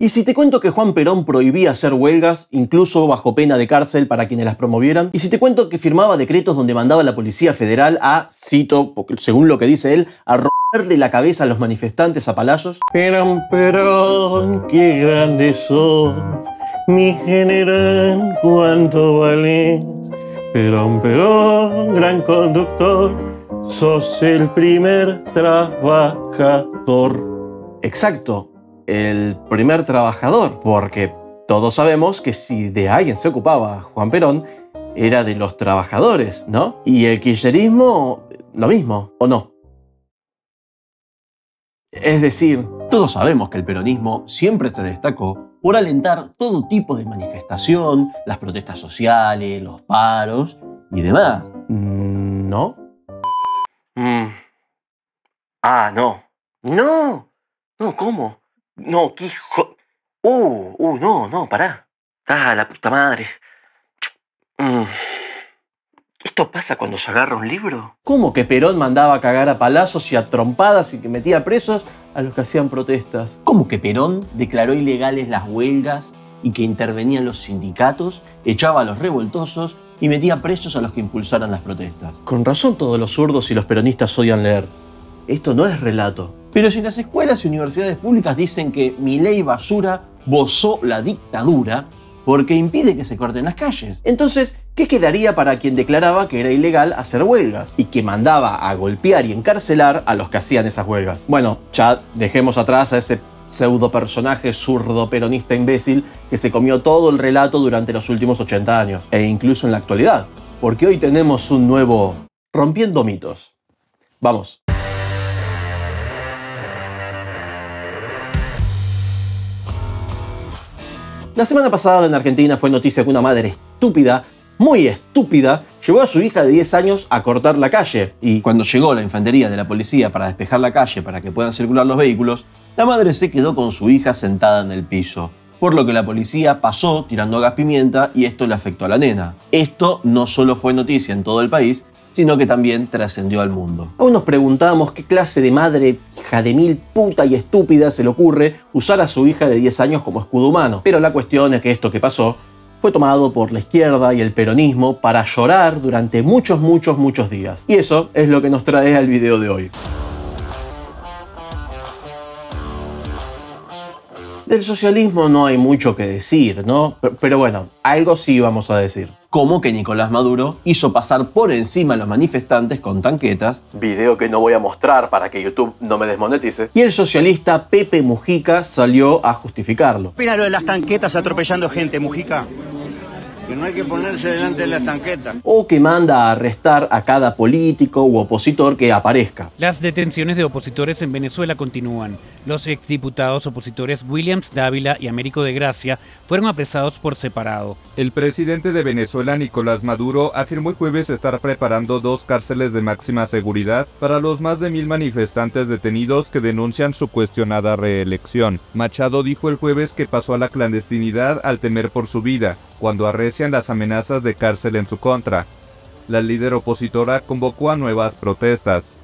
¿Y si te cuento que Juan Perón prohibía hacer huelgas, incluso bajo pena de cárcel para quienes las promovieran? ¿Y si te cuento que firmaba decretos donde mandaba a la Policía Federal a, cito, según lo que dice él, a romperle la cabeza a los manifestantes a palazos? Perón, Perón, qué grande sos, mi general, cuánto valés. Perón, Perón, gran conductor, sos el primer trabajador. Exacto. El primer trabajador, porque todos sabemos que si de alguien se ocupaba Juan Perón, era de los trabajadores, ¿no? Y el kirchnerismo, lo mismo, ¿o no? Es decir, todos sabemos que el peronismo siempre se destacó por alentar todo tipo de manifestación, las protestas sociales, los paros y demás. ¿No? No. No, ¿cómo? No, qué hijo... no, pará. La puta madre. ¿Esto pasa cuando se agarra un libro? ¿Cómo que Perón mandaba a cagar a palazos y a trompadas y que metía presos a los que hacían protestas? ¿Cómo que Perón declaró ilegales las huelgas y que intervenían los sindicatos, echaba a los revoltosos y metía presos a los que impulsaran las protestas? Con razón todos los zurdos y los peronistas odian leer. Esto no es relato. Pero si las escuelas y universidades públicas dicen que Milei basura bozó la dictadura porque impide que se corten las calles, entonces, ¿qué quedaría para quien declaraba que era ilegal hacer huelgas y que mandaba a golpear y encarcelar a los que hacían esas huelgas? Bueno, ya dejemos atrás a ese pseudo personaje zurdo peronista imbécil que se comió todo el relato durante los últimos 80 años, e incluso en la actualidad, porque hoy tenemos un nuevo Rompiendo Mitos. Vamos. La semana pasada en Argentina fue noticia que una madre estúpida, muy estúpida, llevó a su hija de 10 años a cortar la calle. Y cuando llegó la infantería de la policía para despejar la calle para que puedan circular los vehículos, la madre se quedó con su hija sentada en el piso. Por lo que la policía pasó tirando gas pimienta y esto le afectó a la nena. Esto no solo fue noticia en todo el país, sino que también trascendió al mundo. Aún nos preguntábamos qué clase de madre hija de mil puta y estúpida se le ocurre usar a su hija de 10 años como escudo humano. Pero la cuestión es que esto que pasó fue tomado por la izquierda y el peronismo para llorar durante muchos días. Y eso es lo que nos trae al video de hoy. Del socialismo no hay mucho que decir, ¿no? Pero bueno, algo sí vamos a decir. Como que Nicolás Maduro hizo pasar por encima a los manifestantes con tanquetas, video que no voy a mostrar para que YouTube no me desmonetice, y el socialista Pepe Mujica salió a justificarlo. ¿Qué opina lo de las tanquetas atropellando gente, Mujica? Que no hay que ponerse delante de las tanquetas. O que manda a arrestar a cada político u opositor que aparezca. Las detenciones de opositores en Venezuela continúan. Los exdiputados opositores Williams Dávila y Américo de Gracia fueron apresados por separado. El presidente de Venezuela, Nicolás Maduro, afirmó el jueves estar preparando 2 cárceles de máxima seguridad para los más de 1000 manifestantes detenidos que denuncian su cuestionada reelección. Machado dijo el jueves que pasó a la clandestinidad al temer por su vida, cuando arrecian las amenazas de cárcel en su contra. La líder opositora convocó a nuevas protestas.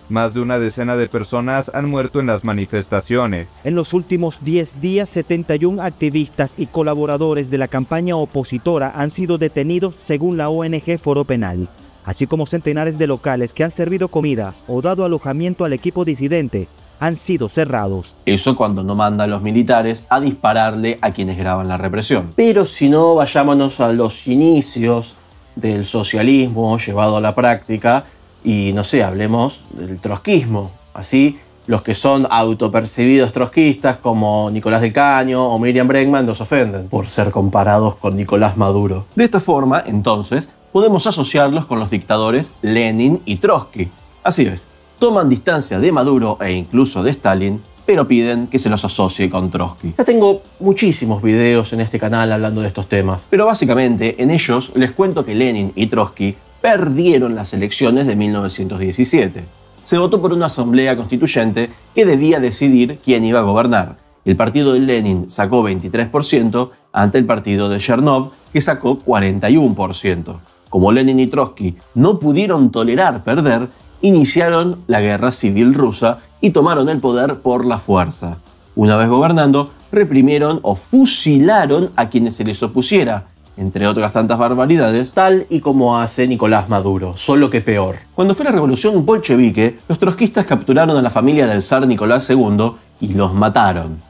Más de una decena de personas han muerto en las manifestaciones. En los últimos 10 días, 71 activistas y colaboradores de la campaña opositora han sido detenidos según la ONG Foro Penal, así como centenares de locales que han servido comida o dado alojamiento al equipo disidente han sido cerrados. Eso cuando no manda a los militares a dispararle a quienes graban la represión. Pero si no, vayámonos a los inicios del socialismo llevado a la práctica y, no sé, hablemos del trotskismo. Así, los que son autopercibidos trotskistas como Nicolás del Caño o Miriam Bregman nos ofenden por ser comparados con Nicolás Maduro. De esta forma, entonces, podemos asociarlos con los dictadores Lenin y Trotsky. Así es. Toman distancia de Maduro e incluso de Stalin, pero piden que se los asocie con Trotsky. Ya tengo muchísimos videos en este canal hablando de estos temas, pero básicamente en ellos les cuento que Lenin y Trotsky perdieron las elecciones de 1917. Se votó por una asamblea constituyente que debía decidir quién iba a gobernar. El partido de Lenin sacó 23% ante el partido de Chernov, que sacó 41%. Como Lenin y Trotsky no pudieron tolerar perder, iniciaron la guerra civil rusa y tomaron el poder por la fuerza. Una vez gobernando, reprimieron o fusilaron a quienes se les opusiera, entre otras tantas barbaridades, tal y como hace Nicolás Maduro, solo que peor. Cuando fue la revolución bolchevique, los trotskistas capturaron a la familia del zar Nicolás II y los mataron.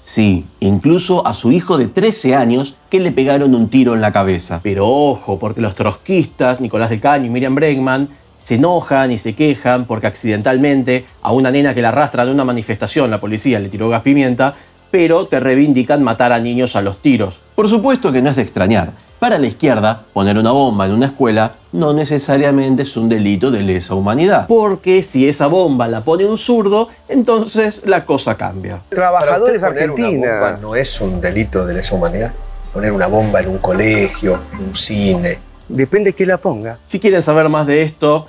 Sí, incluso a su hijo de 13 años que le pegaron un tiro en la cabeza. Pero ojo, porque los trotskistas, Nicolás de Caño y Miriam Bregman, se enojan y se quejan porque accidentalmente a una nena que la arrastran en una manifestación la policía le tiró gas pimienta, pero te reivindican matar a niños a los tiros. Por supuesto que no es de extrañar. Para la izquierda, poner una bomba en una escuela no necesariamente es un delito de lesa humanidad. Porque si esa bomba la pone un zurdo, entonces la cosa cambia. Trabajadores Argentina. Una bomba no es un delito de lesa humanidad. Poner una bomba en un colegio, en un cine. Depende de quién la ponga. Si quieren saber más de esto,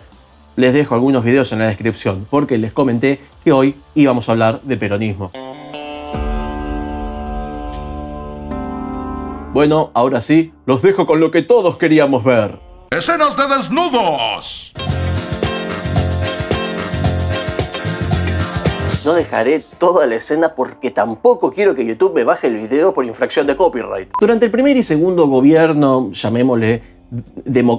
les dejo algunos videos en la descripción, porque les comenté que hoy íbamos a hablar de peronismo. Bueno, ahora sí, los dejo con lo que todos queríamos ver. ¡Escenas de desnudos! No dejaré toda la escena porque tampoco quiero que YouTube me baje el video por infracción de copyright. Durante el primer y segundo gobierno, llamémosle,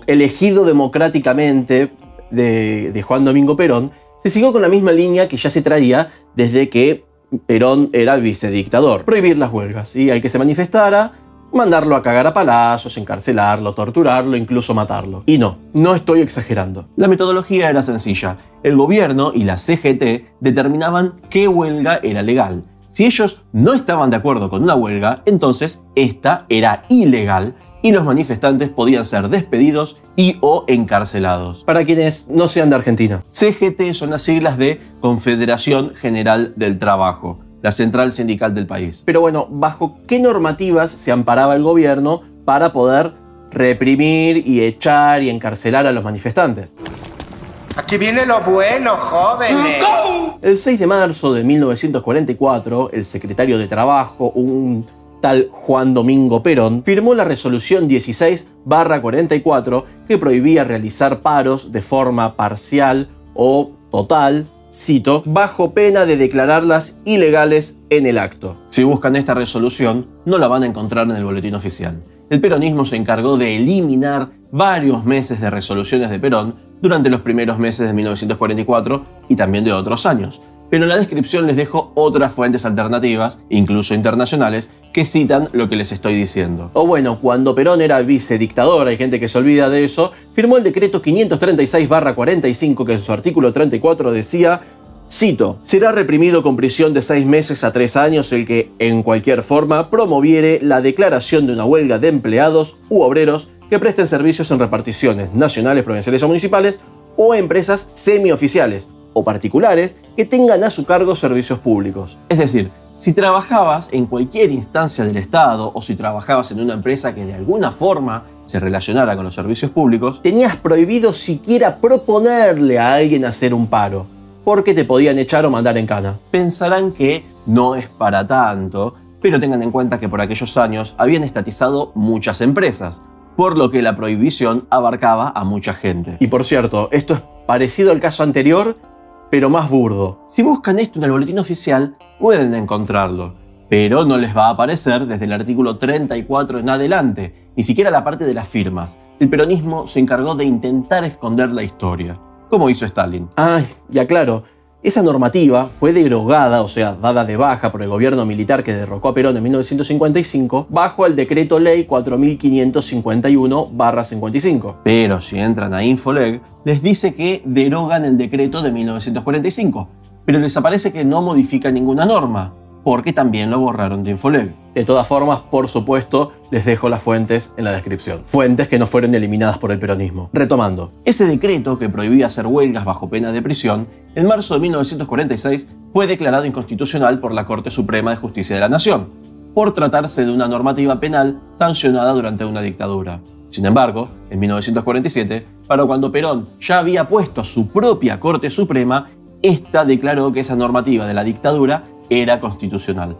elegido democráticamente de Juan Domingo Perón, se siguió con la misma línea que ya se traía desde que Perón era vicedictador. Prohibir las huelgas, y al que se manifestara, mandarlo a cagar a palazos, encarcelarlo, torturarlo, incluso matarlo. Y no estoy exagerando. La metodología era sencilla. El gobierno y la CGT determinaban qué huelga era legal. Si ellos no estaban de acuerdo con una huelga, entonces esta era ilegal y los manifestantes podían ser despedidos y o encarcelados. Para quienes no sean de Argentina, CGT son las siglas de Confederación General del Trabajo, la central sindical del país. Pero bueno, ¿bajo qué normativas se amparaba el gobierno para poder reprimir y echar y encarcelar a los manifestantes? Aquí viene lo bueno, jóvenes. El 6 de marzo de 1944, el secretario de Trabajo, un tal Juan Domingo Perón, firmó la resolución 16/44 que prohibía realizar paros de forma parcial o total, cito, bajo pena de declararlas ilegales en el acto. Si buscan esta resolución, no la van a encontrar en el boletín oficial. El peronismo se encargó de eliminar varios meses de resoluciones de Perón durante los primeros meses de 1944 y también de otros años. Pero en la descripción les dejo otras fuentes alternativas, incluso internacionales, que citan lo que les estoy diciendo. O bueno, cuando Perón era vicedictador, hay gente que se olvida de eso, firmó el decreto 536/45 que en su artículo 34 decía, cito, será reprimido con prisión de 6 meses a 3 años el que, en cualquier forma, promoviere la declaración de una huelga de empleados u obreros que presten servicios en reparticiones nacionales, provinciales o municipales o empresas semioficiales o particulares que tengan a su cargo servicios públicos. Es decir, si trabajabas en cualquier instancia del Estado o si trabajabas en una empresa que de alguna forma se relacionara con los servicios públicos, tenías prohibido siquiera proponerle a alguien hacer un paro, porque te podían echar o mandar en cana. Pensarán que no es para tanto, pero tengan en cuenta que por aquellos años habían estatizado muchas empresas, por lo que la prohibición abarcaba a mucha gente. Y por cierto, esto es parecido al caso anterior, pero más burdo. Si buscan esto en el boletín oficial, pueden encontrarlo, pero no les va a aparecer desde el artículo 34 en adelante, ni siquiera la parte de las firmas. El peronismo se encargó de intentar esconder la historia, como hizo Stalin. Ay, ya claro, esa normativa fue derogada, o sea, dada de baja por el gobierno militar que derrocó a Perón en 1955, bajo el decreto ley 4551/55. Pero si entran a Infoleg, les dice que derogan el decreto de 1945, pero les aparece que no modifica ninguna norma, porque también lo borraron de Infoleg. De todas formas, por supuesto, les dejo las fuentes en la descripción. Fuentes que no fueron eliminadas por el peronismo. Retomando, ese decreto que prohibía hacer huelgas bajo pena de prisión, en marzo de 1946 fue declarado inconstitucional por la Corte Suprema de Justicia de la Nación, por tratarse de una normativa penal sancionada durante una dictadura. Sin embargo, en 1947, para cuando Perón ya había puesto a su propia Corte Suprema, esta declaró que esa normativa de la dictadura era constitucional.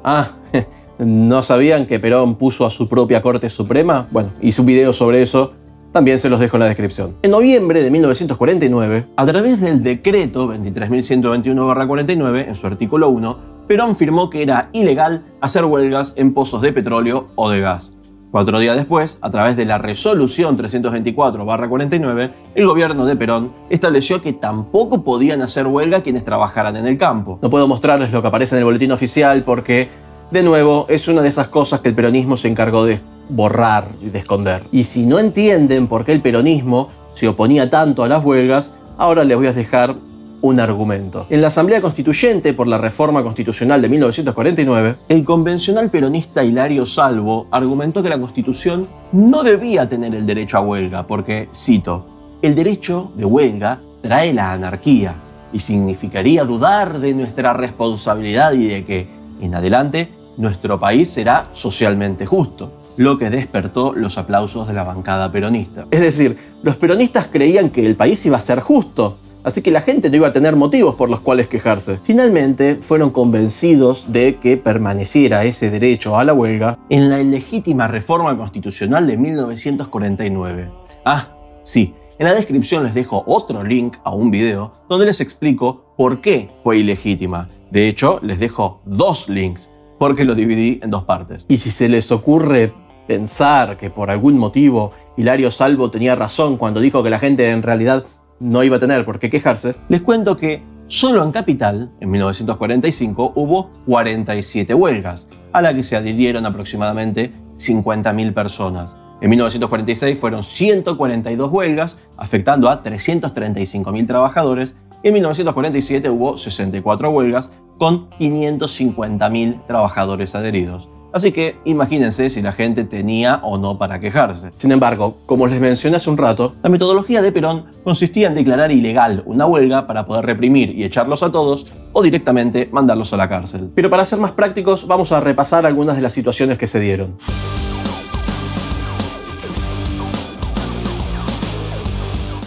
¿No sabían que Perón puso a su propia Corte Suprema? Bueno, hice un video sobre eso, también se los dejo en la descripción. En noviembre de 1949, a través del decreto 23.121/49, en su artículo 1, Perón firmó que era ilegal hacer huelgas en pozos de petróleo o de gas. 4 días después, a través de la resolución 324/49, el gobierno de Perón estableció que tampoco podían hacer huelga quienes trabajaran en el campo. No puedo mostrarles lo que aparece en el boletín oficial porque, de nuevo, es una de esas cosas que el peronismo se encargó de borrar y de esconder. Y si no entienden por qué el peronismo se oponía tanto a las huelgas, ahora les voy a dejar un argumento. En la Asamblea Constituyente por la Reforma Constitucional de 1949, el convencional peronista Hilario Salvo argumentó que la Constitución no debía tener el derecho a huelga porque, cito, el derecho de huelga trae la anarquía y significaría dudar de nuestra responsabilidad y de que, en adelante, nuestro país será socialmente justo, lo que despertó los aplausos de la bancada peronista. Es decir, los peronistas creían que el país iba a ser justo, así que la gente no iba a tener motivos por los cuales quejarse. Finalmente, fueron convencidos de que permaneciera ese derecho a la huelga en la ilegítima reforma constitucional de 1949. Ah, sí, en la descripción les dejo otro link a un video donde les explico por qué fue ilegítima. De hecho, les dejo 2 links, porque lo dividí en 2 partes. Y si se les ocurre pensar que por algún motivo Hilario Salvo tenía razón cuando dijo que la gente en realidad no iba a tener por qué quejarse, les cuento que solo en Capital, en 1945, hubo 47 huelgas, a la que se adhirieron aproximadamente 50.000 personas. En 1946 fueron 142 huelgas, afectando a 335.000 trabajadores, y en 1947 hubo 64 huelgas, con 550.000 trabajadores adheridos. Así que imagínense si la gente tenía o no para quejarse. Sin embargo, como les mencioné hace un rato, la metodología de Perón consistía en declarar ilegal una huelga para poder reprimir y echarlos a todos o directamente mandarlos a la cárcel. Pero para ser más prácticos, vamos a repasar algunas de las situaciones que se dieron.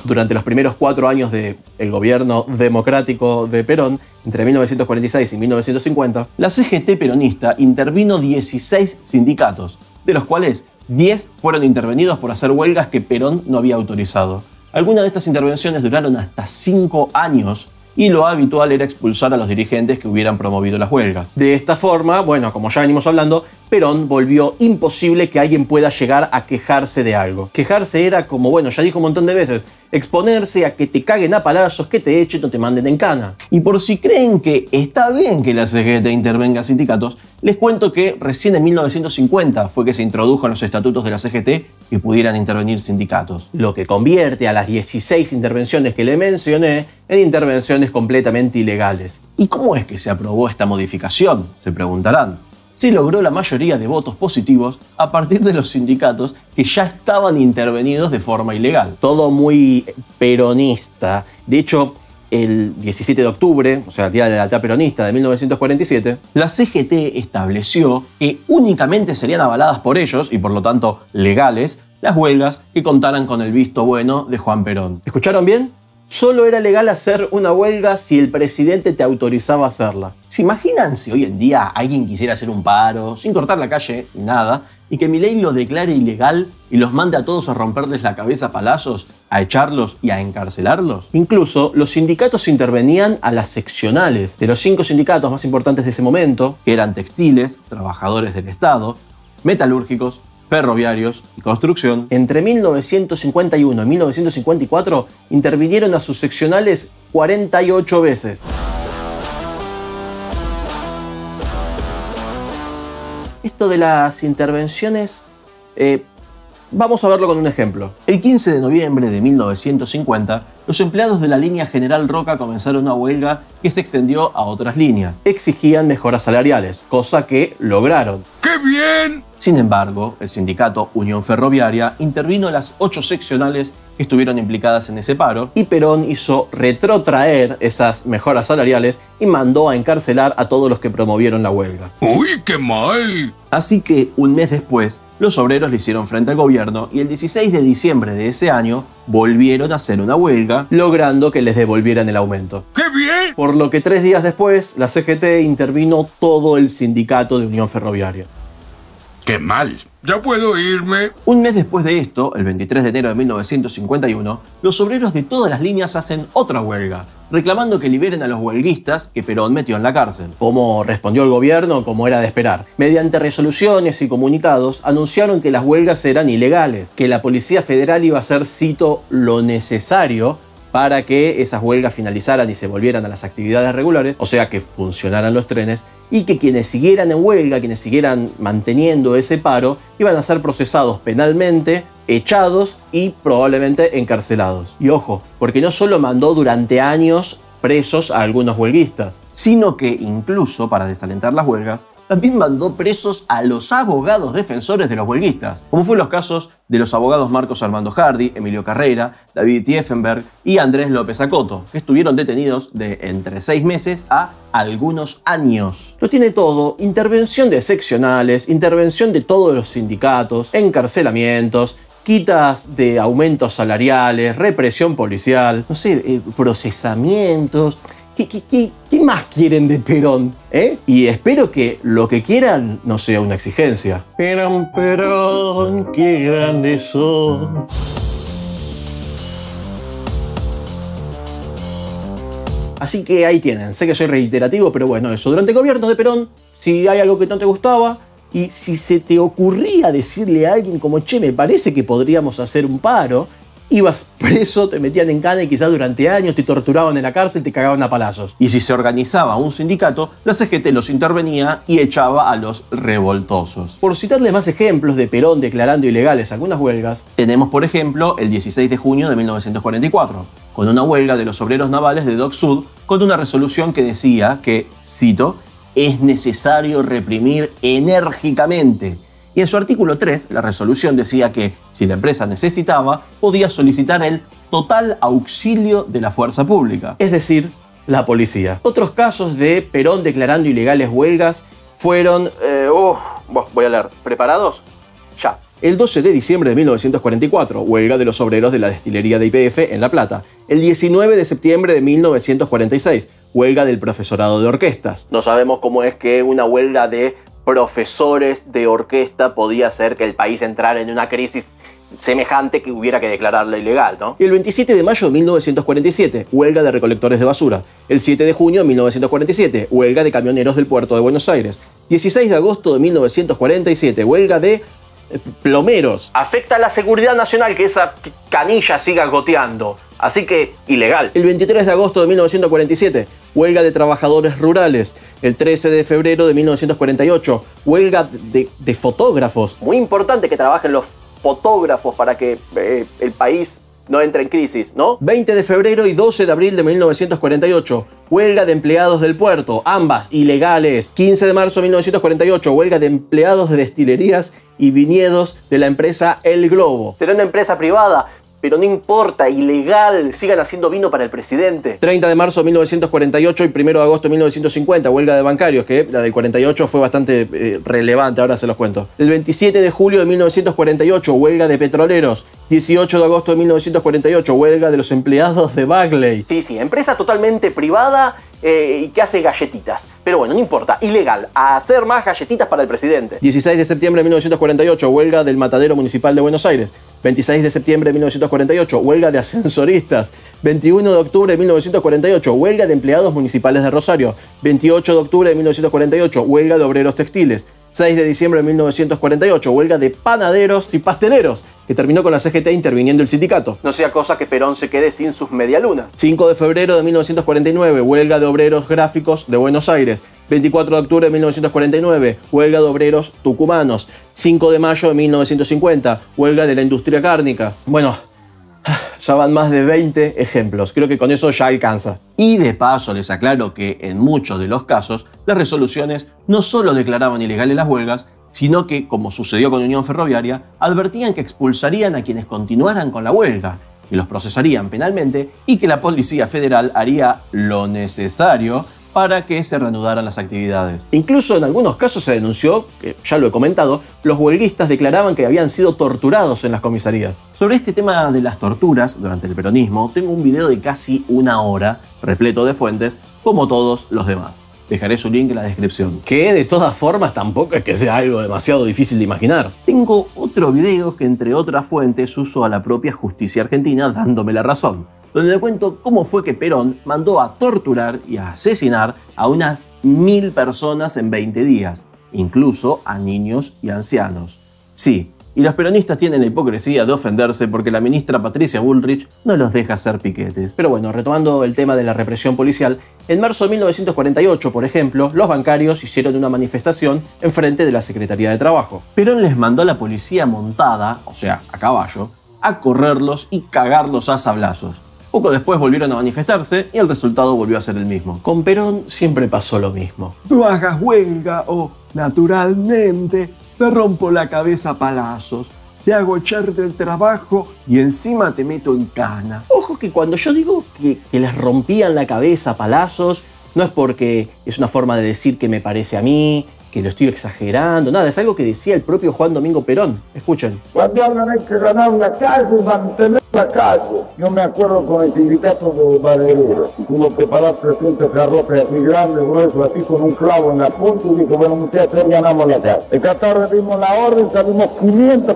Durante los primeros 4 años del gobierno democrático de Perón, entre 1946 y 1950, la CGT peronista intervino 16 sindicatos, de los cuales 10 fueron intervenidos por hacer huelgas que Perón no había autorizado. Algunas de estas intervenciones duraron hasta 5 años y lo habitual era expulsar a los dirigentes que hubieran promovido las huelgas. De esta forma, bueno, como ya venimos hablando, Perón volvió imposible que alguien pueda llegar a quejarse de algo. Quejarse era como, bueno, ya dijo un montón de veces, exponerse a que te caguen a palazos, que te echen o te manden en cana. Y por si creen que está bien que la CGT intervenga a sindicatos, les cuento que recién en 1950 fue que se introdujo en los estatutos de la CGT que pudieran intervenir sindicatos, lo que convierte a las 16 intervenciones que le mencioné en intervenciones completamente ilegales. ¿Y cómo es que se aprobó esta modificación?, se preguntarán. Se logró la mayoría de votos positivos a partir de los sindicatos que ya estaban intervenidos de forma ilegal. Todo muy peronista. De hecho, el 17 de octubre, o sea, el Día de la Lealtad Peronista de 1947, la CGT estableció que únicamente serían avaladas por ellos, y por lo tanto legales, las huelgas que contaran con el visto bueno de Juan Perón. ¿Escucharon bien? Solo era legal hacer una huelga si el presidente te autorizaba a hacerla. ¿Se imaginan si hoy en día alguien quisiera hacer un paro, sin cortar la calle, nada, y que Milei lo declare ilegal y los mande a todos a romperles la cabeza a palazos, a echarlos y a encarcelarlos? Incluso los sindicatos intervenían a las seccionales. De los 5 sindicatos más importantes de ese momento, que eran textiles, trabajadores del Estado, metalúrgicos, ferroviarios y construcción, entre 1951 y 1954 intervinieron a sus seccionales 48 veces. Esto de las intervenciones, vamos a verlo con un ejemplo. El 15 de noviembre de 1950, los empleados de la línea General Roca comenzaron una huelga que se extendió a otras líneas. Exigían mejoras salariales, cosa que lograron. ¡Qué bien! Sin embargo, el sindicato Unión Ferroviaria intervino en las 8 seccionales que estuvieron implicadas en ese paro y Perón hizo retrotraer esas mejoras salariales y mandó a encarcelar a todos los que promovieron la huelga. ¡Uy, qué mal! Así que un mes después, los obreros le hicieron frente al gobierno y el 16 de diciembre de ese año volvieron a hacer una huelga, logrando que les devolvieran el aumento. ¡Qué bien! Por lo que 3 días después, la CGT intervino todo el sindicato de Unión Ferroviaria. ¡Qué mal! ¿Ya puedo irme? Un mes después de esto, el 23 de enero de 1951, los obreros de todas las líneas hacen otra huelga, reclamando que liberen a los huelguistas que Perón metió en la cárcel. ¿Cómo respondió el gobierno? Como era de esperar. Mediante resoluciones y comunicados, anunciaron que las huelgas eran ilegales, que la Policía Federal iba a hacer, cito, lo necesario para que esas huelgas finalizaran y se volvieran a las actividades regulares, o sea que funcionaran los trenes, y que quienes siguieran en huelga, quienes siguieran manteniendo ese paro, iban a ser procesados penalmente, echados y probablemente encarcelados. Y ojo, porque no solo mandó durante años presos a algunos huelguistas, sino que incluso, para desalentar las huelgas, también mandó presos a los abogados defensores de los huelguistas, como fue los casos de los abogados Marcos Armando Hardy, Emilio Carrera, David Tieffenberg y Andrés López Acoto, que estuvieron detenidos de entre 6 meses a algunos años. Lo tiene todo: intervención de seccionales, intervención de todos los sindicatos, encarcelamientos, quitas de aumentos salariales, represión policial, no sé, procesamientos. ¿Qué más quieren de Perón? Y espero que lo que quieran no sea una exigencia. Perón, Perón, qué grandes son. Así que ahí tienen. Sé que soy reiterativo, pero bueno, eso. Durante el gobierno de Perón, si hay algo que no te gustaba, y si se te ocurría decirle a alguien como, che, me parece que podríamos hacer un paro, ibas preso, te metían en cana y quizás durante años te torturaban en la cárcel y te cagaban a palazos. Y si se organizaba un sindicato, la CGT los intervenía y echaba a los revoltosos. Por citarle más ejemplos de Perón declarando ilegales algunas huelgas, tenemos por ejemplo el 16 de junio de 1944, con una huelga de los obreros navales de Dock Sud, con una resolución que decía que, cito, es necesario reprimir enérgicamente. Y en su artículo 3, la resolución decía que, si la empresa necesitaba, podía solicitar el total auxilio de la fuerza pública, es decir, la policía. Otros casos de Perón declarando ilegales huelgas fueron... voy a leer. ¿Preparados? Ya. El 12 de diciembre de 1944, huelga de los obreros de la destilería de YPF en La Plata. El 19 de septiembre de 1946, huelga del profesorado de orquestas. No sabemos cómo es que una huelga de profesores de orquesta podía hacer que el país entrara en una crisis semejante que hubiera que declararla ilegal, ¿no? Y el 27 de mayo de 1947, huelga de recolectores de basura. El 7 de junio de 1947, huelga de camioneros del puerto de Buenos Aires. 16 de agosto de 1947, huelga de plomeros. Afecta a la seguridad nacional que esa canilla siga goteando. Así que, ilegal. El 23 de agosto de 1947, huelga de trabajadores rurales. El 13 de febrero de 1948, huelga de fotógrafos. Muy importante que trabajen los fotógrafos para que el país no entre en crisis, ¿no? 20 de febrero y 12 de abril de 1948, huelga de empleados del puerto, ambas ilegales. 15 de marzo de 1948, huelga de empleados de destilerías y viñedos de la empresa El Globo. ¿Será una empresa privada? Pero no importa, ilegal, sigan haciendo vino para el presidente. 30 de marzo de 1948 y 1 de agosto de 1950, huelga de bancarios, que la del 48 fue bastante relevante, ahora se los cuento. El 27 de julio de 1948, huelga de petroleros. 18 de agosto de 1948, huelga de los empleados de Bagley. Sí, empresa totalmente privada y que hace galletitas. Pero bueno, no importa, ilegal, a hacer más galletitas para el presidente. 16 de septiembre de 1948, huelga del Matadero Municipal de Buenos Aires. 26 de septiembre de 1948, huelga de ascensoristas. 21 de octubre de 1948, huelga de empleados municipales de Rosario. 28 de octubre de 1948, huelga de obreros textiles. 6 de diciembre de 1948, huelga de panaderos y pasteleros, que terminó con la CGT interviniendo el sindicato. No sea cosa que Perón se quede sin sus medialunas. 5 de febrero de 1949, huelga de obreros gráficos de Buenos Aires. 24 de octubre de 1949, huelga de obreros tucumanos. 5 de mayo de 1950, huelga de la industria cárnica. Bueno, ya van más de 20 ejemplos. Creo que con eso ya alcanza. Y de paso les aclaro que en muchos de los casos, las resoluciones no solo declaraban ilegales las huelgas, sino que, como sucedió con Unión Ferroviaria, advertían que expulsarían a quienes continuaran con la huelga, que los procesarían penalmente y que la Policía Federal haría lo necesario para que se reanudaran las actividades. Incluso en algunos casos se denunció, que ya lo he comentado, los huelguistas declaraban que habían sido torturados en las comisarías. Sobre este tema de las torturas durante el peronismo, tengo un video de casi 1 hora, repleto de fuentes, como todos los demás. dejaré su link en la descripción. Que de todas formas tampoco es que sea algo demasiado difícil de imaginar. Tengo otro video que entre otras fuentes uso a la propia justicia argentina dándome la razón, donde le cuento cómo fue que Perón mandó a torturar y a asesinar a unas 1000 personas en 20 días, incluso a niños y ancianos. Sí, y los peronistas tienen la hipocresía de ofenderse porque la ministra Patricia Bullrich no los deja hacer piquetes. Pero bueno, retomando el tema de la represión policial, en marzo de 1948, por ejemplo, los bancarios hicieron una manifestación enfrente de la Secretaría de Trabajo. Perón les mandó a la policía montada, o sea, a caballo, a correrlos y cagarlos a sablazos. Poco después volvieron a manifestarse y el resultado volvió a ser el mismo. Con Perón siempre pasó lo mismo. No hagas huelga o, naturalmente, te rompo la cabeza a palazos, te hago echar del trabajo y encima te meto en cana. Ojo que cuando yo digo que les rompían la cabeza a palazos, no es porque es una forma de decir que me parece a mí, que lo estoy exagerando, nada, es algo que decía el propio Juan Domingo Perón. Escuchen. Cuando hablan hay que ganar la calle y mantener la calle. Yo me acuerdo con el sindicato de madereros. Uno preparó 300 carrozas así grandes, gruesos, así con un clavo en la punta y dijo, bueno muchachos, ganamos la calle. Esta tarde dimos la orden, salimos 500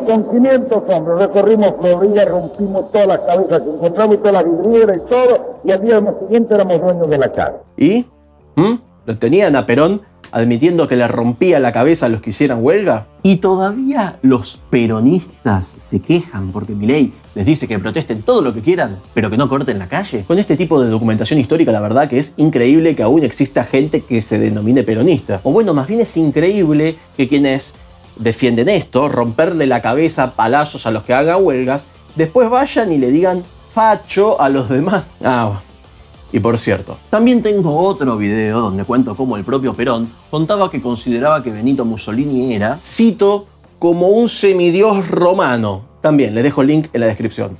hombres, recorrimos Florida, rompimos todas las cabezas que encontramos y todas las vidrieras y todo, y al día siguiente éramos dueños de la calle. ¿Y? ¿Lo tenían a Perón admitiendo que le rompía la cabeza a los que hicieran huelga? Y todavía los peronistas se quejan porque Milei les dice que protesten todo lo que quieran, pero que no corten la calle. Con este tipo de documentación histórica, la verdad que es increíble que aún exista gente que se denomine peronista. O bueno, más bien es increíble que quienes defienden esto, romperle la cabeza a palazos a los que hagan huelgas, después vayan y le digan facho a los demás. Y por cierto, también tengo otro video donde cuento cómo el propio Perón contaba que consideraba que Benito Mussolini era, cito, como un semidios romano. También les dejo el link en la descripción.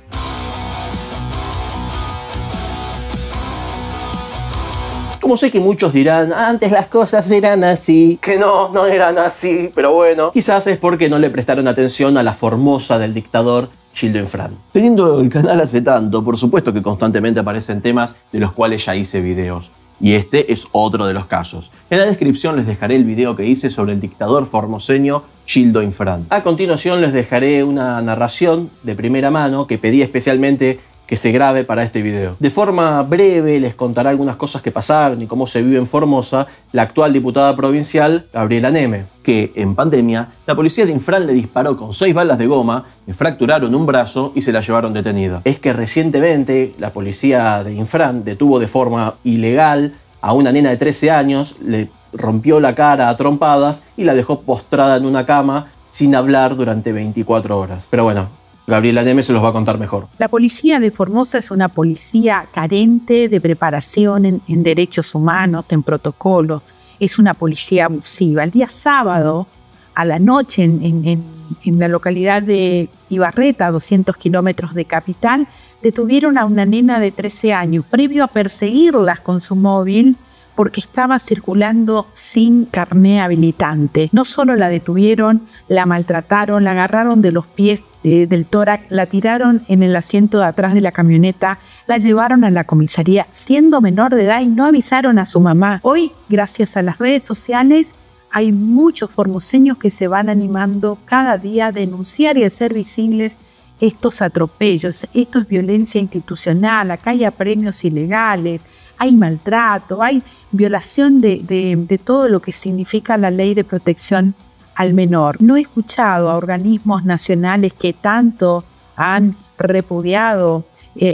Como sé que muchos dirán, antes las cosas eran así, que no eran así, pero bueno, quizás es porque no le prestaron atención a la Formosa del dictador Childo Infran. Teniendo el canal hace tanto, por supuesto que constantemente aparecen temas de los cuales ya hice videos. Y este es otro de los casos. En la descripción les dejaré el video que hice sobre el dictador formoseño Childo Infran. A continuación les dejaré una narración de primera mano que pedí especialmente que se grabe para este video. De forma breve les contaré algunas cosas que pasaron y cómo se vive en Formosa la actual diputada provincial Gabriela Neme, que en pandemia la policía de Infran le disparó con 6 balas de goma, le fracturaron un brazo y se la llevaron detenida. Es que recientemente la policía de Infran detuvo de forma ilegal a una nena de 13 años, le rompió la cara a trompadas y la dejó postrada en una cama sin hablar durante 24 horas. Pero bueno, Gabriela Neme se los va a contar mejor. La policía de Formosa es una policía carente de preparación en derechos humanos, en protocolos. Es una policía abusiva. El día sábado, a la noche, en la localidad de Ibarreta, a 200 kilómetros de Capital, detuvieron a una nena de 13 años, previo a perseguirlas con su móvil, porque estaba circulando sin carné habilitante. No solo la detuvieron, la maltrataron, la agarraron de los pies del tórax, la tiraron en el asiento de atrás de la camioneta, la llevaron a la comisaría siendo menor de edad y no avisaron a su mamá. Hoy, gracias a las redes sociales, hay muchos formoseños que se van animando cada día a denunciar y a hacer visibles estos atropellos. Esto es violencia institucional, acá hay apremios ilegales, hay maltrato, hay violación de todo lo que significa la ley de protección al menor. No he escuchado a organismos nacionales que tanto han repudiado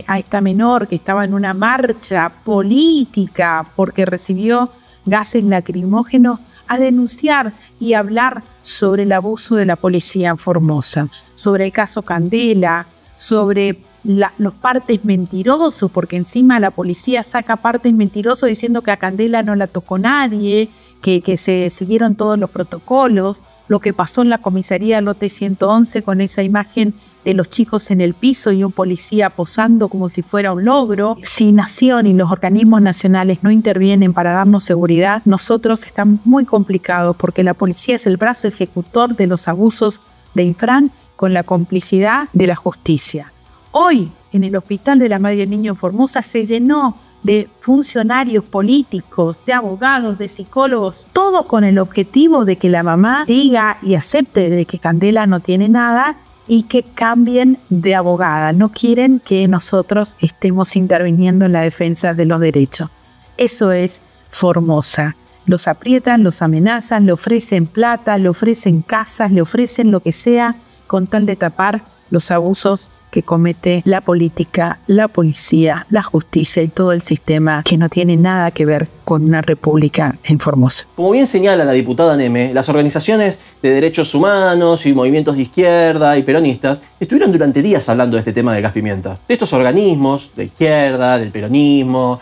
a esta menor que estaba en una marcha política porque recibió gases lacrimógenos a denunciar y hablar sobre el abuso de la policía en Formosa, sobre el caso Candela, sobre los partes mentirosos, porque encima la policía saca partes mentirosos diciendo que a Candela no la tocó nadie, que se siguieron todos los protocolos, lo que pasó en la comisaría Lote 111 con esa imagen de los chicos en el piso y un policía posando como si fuera un logro. Si Nación y los organismos nacionales no intervienen para darnos seguridad, nosotros estamos muy complicados porque la policía es el brazo ejecutor de los abusos de Infran con la complicidad de la justicia. Hoy, en el Hospital de la Madre y el Niño en Formosa, se llenó de funcionarios políticos, de abogados, de psicólogos, todo con el objetivo de que la mamá diga y acepte de que Candela no tiene nada y que cambien de abogada. No quieren que nosotros estemos interviniendo en la defensa de los derechos. Eso es Formosa. Los aprietan, los amenazan, le ofrecen plata, le ofrecen casas, le ofrecen lo que sea con tal de tapar los abusos que comete la política, la policía, la justicia y todo el sistema que no tiene nada que ver con una república en Formosa. Como bien señala la diputada Neme, las organizaciones de derechos humanos y movimientos de izquierda y peronistas estuvieron durante días hablando de este tema del gas pimienta. De estos organismos de izquierda, del peronismo,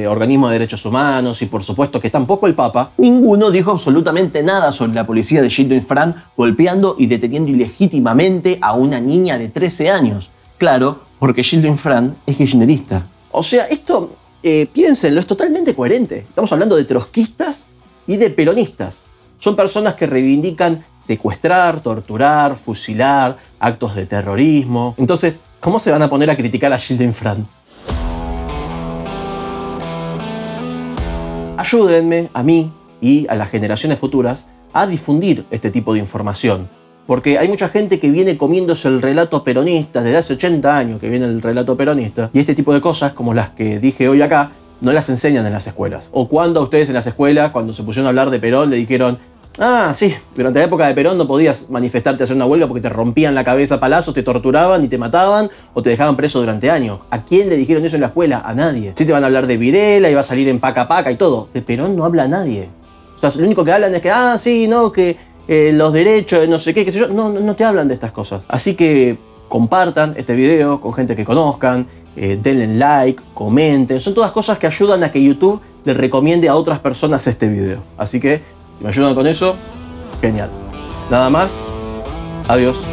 organismos de derechos humanos y por supuesto que tampoco el Papa, ninguno dijo absolutamente nada sobre la policía de Gildo Infran golpeando y deteniendo ilegítimamente a una niña de 13 años. Claro, porque Gildo Infran es kirchnerista. O sea, esto, piénsenlo, es totalmente coherente. Estamos hablando de trotskistas y de peronistas. Son personas que reivindican secuestrar, torturar, fusilar, actos de terrorismo. Entonces, ¿cómo se van a poner a criticar a Gildo Infran? Ayúdenme a mí y a las generaciones futuras a difundir este tipo de información. Porque hay mucha gente que viene comiéndose el relato peronista, desde hace 80 años que viene el relato peronista, y este tipo de cosas, como las que dije hoy acá, no las enseñan en las escuelas. O cuando a ustedes en las escuelas, cuando se pusieron a hablar de Perón, le dijeron: ah, sí, durante la época de Perón no podías manifestarte a hacer una huelga porque te rompían la cabeza a palazos, te torturaban y te mataban o te dejaban preso durante años. ¿A quién le dijeron eso en la escuela? A nadie. Sí te van a hablar de Videla y va a salir en Paca Paca y todo. De Perón no habla nadie. O sea, lo único que hablan es que, ah, sí, no, que los derechos, no sé qué sé yo. No te hablan de estas cosas. Así que compartan este video con gente que conozcan, denle like, comenten. Son todas cosas que ayudan a que YouTube le recomiende a otras personas este video. Así que si me ayudan con eso, genial. Nada más, adiós.